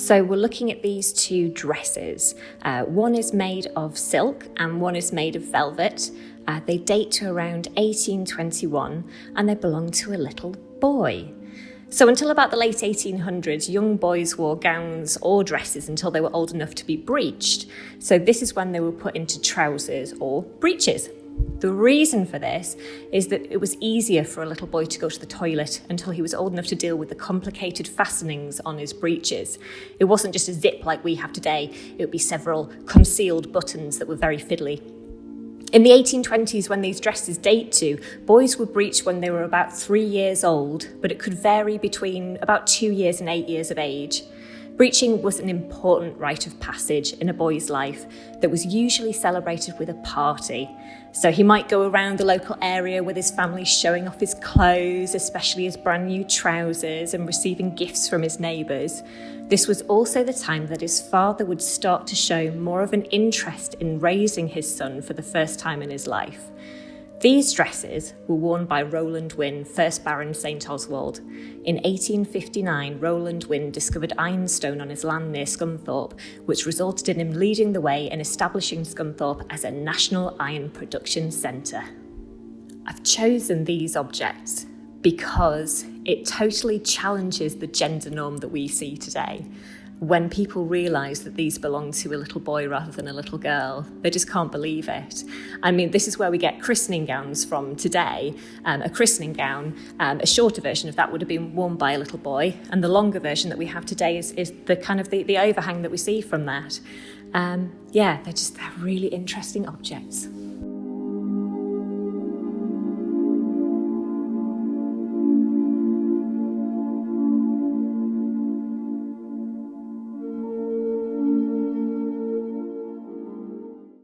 So we're looking at these two dresses. One is made of silk and one is made of velvet. They date to around 1821 and they belong to a little boy. So until about the late 1800s, young boys wore gowns or dresses until they were old enough to be breeched. So this is when they were put into trousers or breeches. The reason for this is that it was easier for a little boy to go to the toilet until he was old enough to deal with the complicated fastenings on his breeches. It wasn't just a zip like we have today, it would be several concealed buttons that were very fiddly. In the 1820s, when these dresses date to, boys were breeched when they were about 3 years old, but it could vary between about 2 years and 8 years of age. Breeching was an important rite of passage in a boy's life that was usually celebrated with a party. So he might go around the local area with his family showing off his clothes, especially his brand new trousers, and receiving gifts from his neighbours. This was also the time that his father would start to show more of an interest in raising his son for the first time in his life. These dresses were worn by Rowland Wynne, 1st Baron St Oswald. In 1859, Rowland Wynne discovered ironstone on his land near Scunthorpe, which resulted in him leading the way in establishing Scunthorpe as a national iron production centre. I've chosen these objects because it totally challenges the gender norm that we see today. When people realise that these belong to a little boy rather than a little girl, they just can't believe it. I mean, this is where we get christening gowns from today. A christening gown, a shorter version of that would have been worn by a little boy, and the longer version that we have today is the kind of the overhang that we see from that. They're really interesting objects.